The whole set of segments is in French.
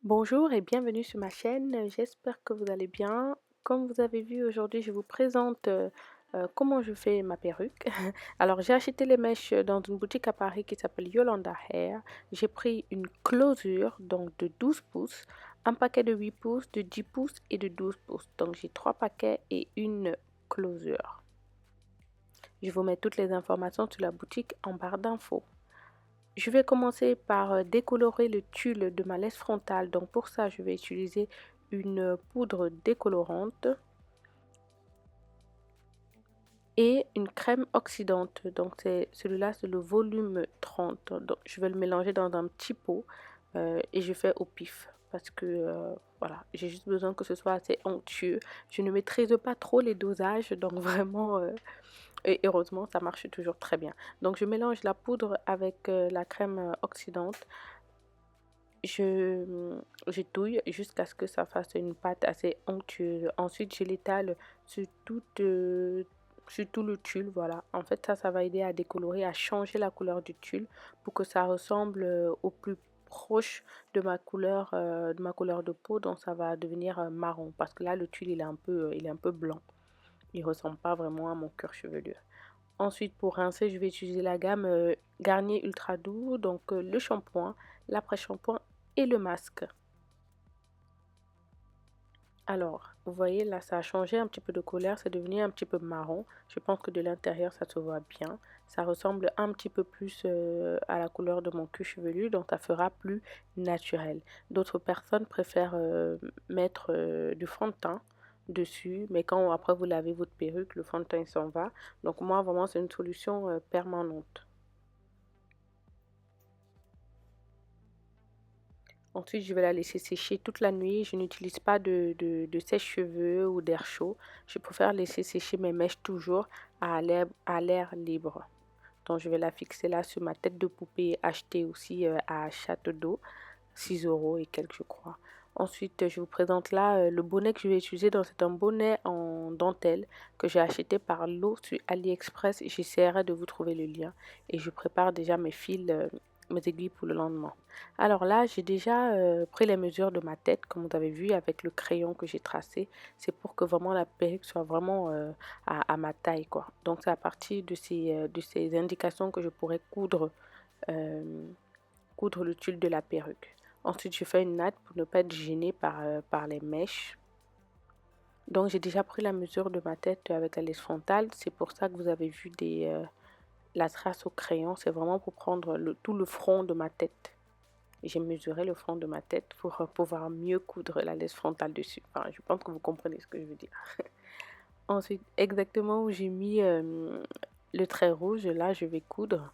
Bonjour et bienvenue sur ma chaîne, j'espère que vous allez bien. Comme vous avez vu aujourd'hui, je vous présente comment je fais ma perruque. Alors j'ai acheté les mèches dans une boutique à Paris qui s'appelle Yolanda Hair. J'ai pris une closure donc de 12 pouces, un paquet de 8 pouces, de 10 pouces et de 12 pouces. Donc j'ai 3 paquets et une closure. Je vous mets toutes les informations sur la boutique en barre d'infos. Je vais commencer par décolorer le tulle de ma laisse frontale. Donc pour ça, je vais utiliser une poudre décolorante et une crème oxydante. Donc celui-là, c'est le volume 30. Donc je vais le mélanger dans un petit pot et je fais au pif parce que voilà, j'ai juste besoin que ce soit assez onctueux. Je ne maîtrise pas trop les dosages, donc vraiment et heureusement, ça marche toujours très bien. Donc je mélange la poudre avec la crème oxydante. Je touille jusqu'à ce que ça fasse une pâte assez onctueuse. Ensuite, je l'étale sur sur tout le tulle, voilà. En fait, ça va aider à décolorer, à changer la couleur du tulle pour que ça ressemble au plus proche de ma couleur de peau. Donc, ça va devenir marron parce que là, le tulle, il est un peu blanc. Il ressemble pas vraiment à mon cuir chevelu. Ensuite, pour rincer, je vais utiliser la gamme Garnier Ultra Doux, donc le shampoing, l'après-shampoing et le masque. Alors, vous voyez, là, ça a changé un petit peu de couleur, c'est devenu un petit peu marron. Je pense que de l'intérieur, ça se voit bien. Ça ressemble un petit peu plus à la couleur de mon cuir chevelu, donc ça fera plus naturel. D'autres personnes préfèrent mettre du fond de teint dessus, mais quand après vous lavez votre perruque, le fond de teint il s'en va. Donc moi, vraiment, c'est une solution permanente. Ensuite, je vais la laisser sécher toute la nuit. Je n'utilise pas de sèche-cheveux ou d'air chaud. Je préfère laisser sécher mes mèches toujours à l'air libre. Donc, je vais la fixer là sur ma tête de poupée achetée aussi à Château d'Eau, 6 euros et quelques, je crois. Ensuite, je vous présente là le bonnet que je vais utiliser. Donc, c'est un bonnet en dentelle que j'ai acheté par lot sur AliExpress. J'essaierai de vous trouver le lien. Et je prépare déjà mes fils, mes aiguilles pour le lendemain. Alors là, j'ai déjà pris les mesures de ma tête, comme vous avez vu, avec le crayon que j'ai tracé. C'est pour que vraiment la perruque soit vraiment à ma taille, quoi. Donc, c'est à partir de ces indications que je pourrais euh, coudre le tulle de la perruque. Ensuite, je fais une natte pour ne pas être gênée par les mèches. Donc, j'ai déjà pris la mesure de ma tête avec la laisse frontale. C'est pour ça que vous avez vu la trace au crayon. C'est vraiment pour prendre tout le front de ma tête. J'ai mesuré le front de ma tête pour pouvoir mieux coudre la laisse frontale dessus. Enfin, je pense que vous comprenez ce que je veux dire. Ensuite, exactement où j'ai mis le trait rouge, là, je vais coudre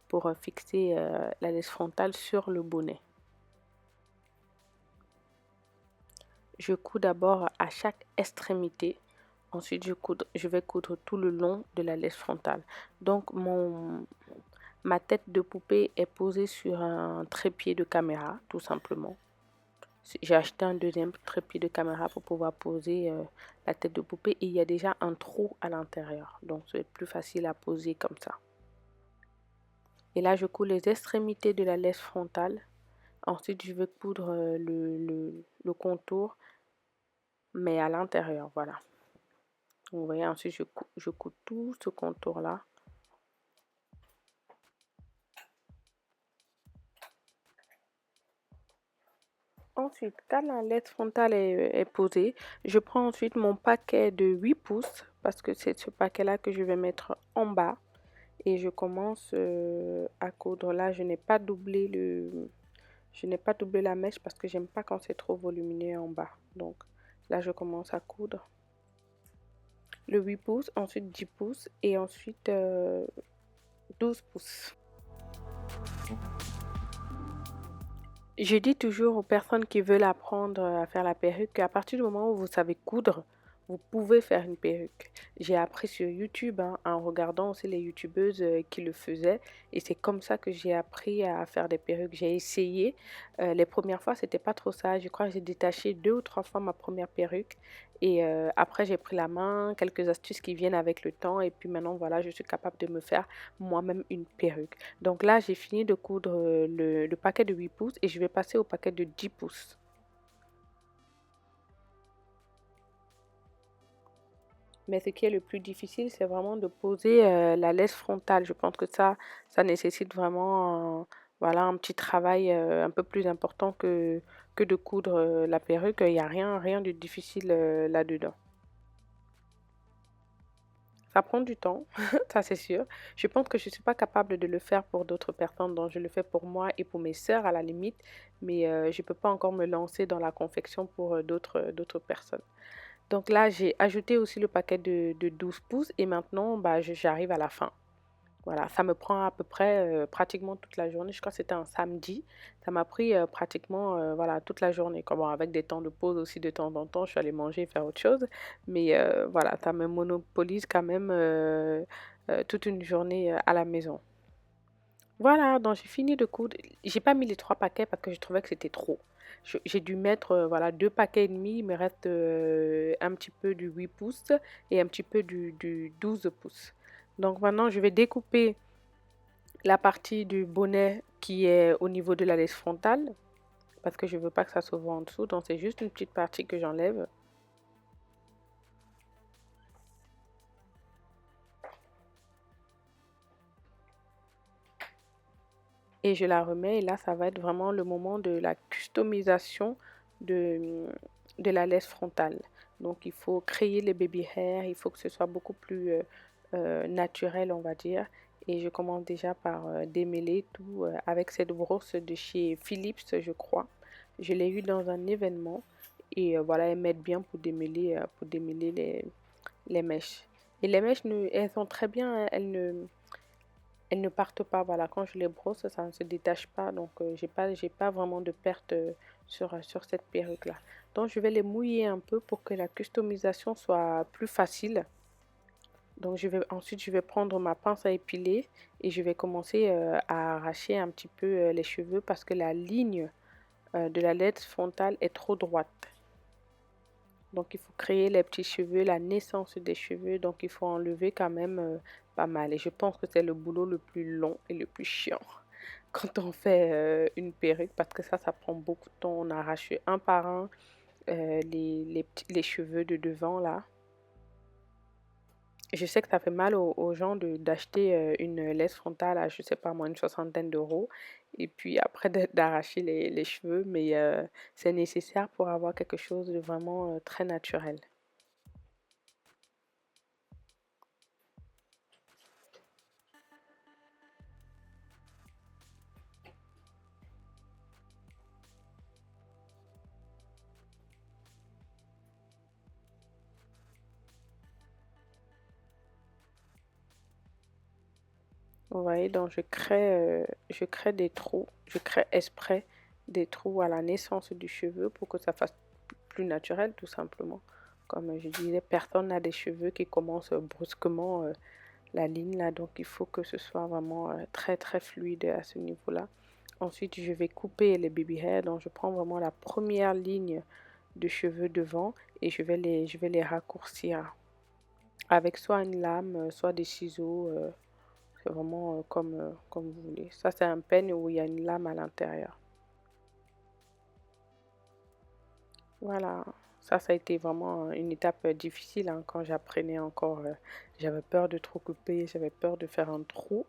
pour fixer la laisse frontale sur le bonnet. Je couds d'abord à chaque extrémité. Ensuite, je vais coudre tout le long de la laisse frontale. Donc, ma tête de poupée est posée sur un trépied de caméra, tout simplement. J'ai acheté un deuxième trépied de caméra pour pouvoir poser la tête de poupée et il y a déjà un trou à l'intérieur. Donc, c'est plus facile à poser comme ça. Et là, je couds les extrémités de la laisse frontale. Ensuite, je vais coudre le contour, mais à l'intérieur, voilà. Vous voyez, ensuite, je couds tout ce contour-là. Ensuite, quand la laisse frontale est posée, je prends ensuite mon paquet de 8 pouces, parce que c'est ce paquet-là que je vais mettre en bas. Et je commence à coudre. Là, je n'ai pas doublé la mèche parce que j'aime pas quand c'est trop volumineux en bas. Donc, là, je commence à coudre le 8 pouces, ensuite 10 pouces et ensuite 12 pouces. Je dis toujours aux personnes qui veulent apprendre à faire la perruque qu'à partir du moment où vous savez coudre, vous pouvez faire une perruque. J'ai appris sur YouTube hein, en regardant aussi les youtubeuses qui le faisaient et c'est comme ça que j'ai appris à faire des perruques. J'ai essayé. Les premières fois, c'était pas trop ça. Je crois que j'ai détaché 2 ou 3 fois ma première perruque et après j'ai pris la main, quelques astuces qui viennent avec le temps et puis maintenant voilà, je suis capable de me faire moi-même une perruque. Donc là, j'ai fini de coudre le paquet de 8 pouces et je vais passer au paquet de 10 pouces. Mais ce qui est le plus difficile, c'est vraiment de poser la laisse frontale. Je pense que ça nécessite vraiment voilà, un petit travail un peu plus important que de coudre la perruque. Il n'y a rien de difficile là-dedans. Ça prend du temps, ça c'est sûr. Je pense que je ne suis pas capable de le faire pour d'autres personnes, donc je le fais pour moi et pour mes sœurs à la limite, mais je ne peux pas encore me lancer dans la confection pour d'autres personnes. Donc là, j'ai ajouté aussi le paquet de 12 pouces et maintenant, bah, j'arrive à la fin. Voilà, ça me prend à peu près pratiquement toute la journée. Je crois que c'était un samedi. Ça m'a pris pratiquement voilà, toute la journée. Comme, bon, avec des temps de pause aussi de temps en temps, je suis allée manger et faire autre chose. Mais voilà, ça me monopolise quand même toute une journée à la maison. Voilà, donc j'ai fini de coudre. J'ai pas mis les 3 paquets parce que je trouvais que c'était trop. J'ai dû mettre voilà 2 paquets et demi. Il me reste un petit peu du 8 pouces et un petit peu du 12 pouces. Donc maintenant, je vais découper la partie du bonnet qui est au niveau de la laisse frontale parce que je veux pas que ça se voit en dessous. Donc c'est juste une petite partie que j'enlève. Et je la remets et là ça va être vraiment le moment de la customisation de, de la laisse frontale. Donc il faut créer les baby hair, il faut que ce soit beaucoup plus naturel on va dire. Et je commence déjà par démêler tout avec cette brosse de chez Philips je crois. Je l'ai eu dans un événement et voilà elles m'aident bien pour démêler les mèches. Et les mèches, elles sont très bien, hein, elles ne partent pas. Voilà, quand je les brosse, ça ne se détache pas. Donc, j'ai pas vraiment de perte sur cette perruque-là. Donc, je vais les mouiller un peu pour que la customisation soit plus facile. Donc, ensuite, je vais prendre ma pince à épiler et je vais commencer à arracher un petit peu les cheveux parce que la ligne de la laisse frontale est trop droite. Donc, il faut créer les petits cheveux, la naissance des cheveux. Donc, il faut enlever quand même pas mal. Et je pense que c'est le boulot le plus long et le plus chiant quand on fait une perruque parce que ça prend beaucoup de temps. On arrache un par un les cheveux de devant là. Je sais que ça fait mal aux gens d'acheter une laisse frontale à, je sais pas moi, une soixantaine d'euros. Et puis après d'arracher les cheveux, mais c'est nécessaire pour avoir quelque chose de vraiment très naturel. Vous voyez, donc je crée des trous, je crée exprès des trous à la naissance du cheveu pour que ça fasse plus naturel tout simplement. Comme je disais, personne n'a des cheveux qui commencent brusquement la ligne là, donc il faut que ce soit vraiment très très fluide à ce niveau-là. Ensuite, je vais couper les baby hairs, donc je prends vraiment la première ligne de cheveux devant et je vais les raccourcir avec soit une lame, soit des ciseaux. C'est vraiment comme vous voulez. Ça, c'est un peigne où il y a une lame à l'intérieur. Voilà. Ça a été vraiment une étape difficile hein, quand j'apprenais encore. J'avais peur de trop couper, j'avais peur de faire un trou,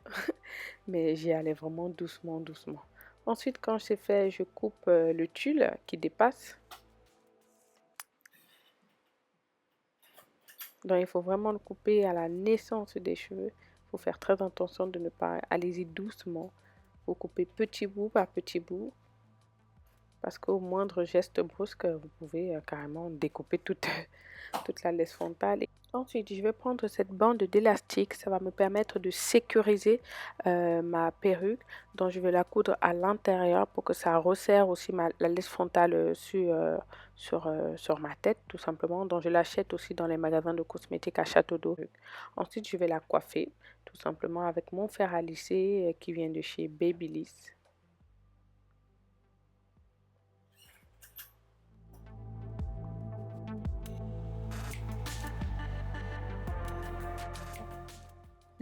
mais j'y allais vraiment doucement, doucement. Ensuite, quand c'est fait, je coupe le tulle qui dépasse. Donc, il faut vraiment le couper à la naissance des cheveux. Il faut faire très attention de ne pas... Allez-y doucement. Il faut couper petit bout par petit bout. Parce qu'au moindre geste brusque, vous pouvez carrément découper toute la laisse frontale. Ensuite, je vais prendre cette bande d'élastique. Ça va me permettre de sécuriser ma perruque. Donc, je vais la coudre à l'intérieur pour que ça resserre aussi la laisse frontale sur ma tête, tout simplement. Donc, je l'achète aussi dans les magasins de cosmétiques à Château d'Eau. Ensuite, je vais la coiffer, tout simplement, avec mon fer à lisser qui vient de chez Babyliss.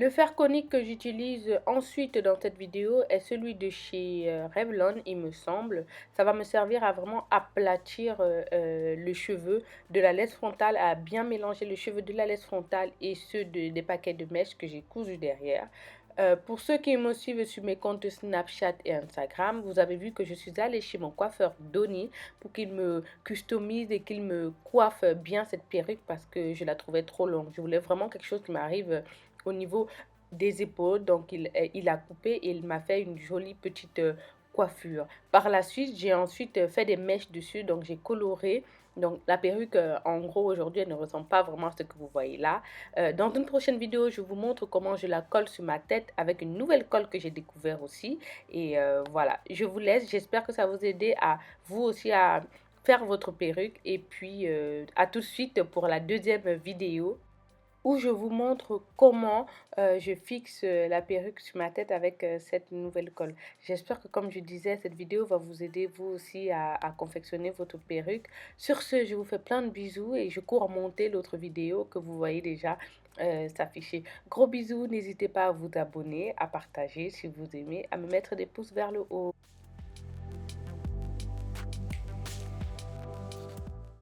Le fer conique que j'utilise ensuite dans cette vidéo est celui de chez Revlon, il me semble. Ça va me servir à vraiment aplatir le cheveu de la laisse frontale, à bien mélanger le cheveu de la laisse frontale et ceux des paquets de mèches que j'ai cousus derrière. Pour ceux qui me suivent sur mes comptes Snapchat et Instagram, vous avez vu que je suis allée chez mon coiffeur Donny pour qu'il me customise et qu'il me coiffe bien cette perruque parce que je la trouvais trop longue. Je voulais vraiment quelque chose qui m'arrive au niveau des épaules. Donc, il a coupé et il m'a fait une jolie petite coiffure. Par la suite, j'ai ensuite fait des mèches dessus. Donc, j'ai coloré. Donc, la perruque, en gros, aujourd'hui, elle ne ressemble pas vraiment à ce que vous voyez là. Dans une prochaine vidéo, je vous montre comment je la colle sur ma tête avec une nouvelle colle que j'ai découvert aussi. Et voilà, je vous laisse. J'espère que ça vous aider à vous aussi à faire votre perruque. Et puis, à tout de suite pour la deuxième vidéo où je vous montre comment je fixe la perruque sur ma tête avec cette nouvelle colle. J'espère que comme je disais, cette vidéo va vous aider vous aussi à confectionner votre perruque. Sur ce, je vous fais plein de bisous et je cours monter l'autre vidéo que vous voyez déjà s'afficher. Gros bisous, n'hésitez pas à vous abonner, à partager si vous aimez, à me mettre des pouces vers le haut.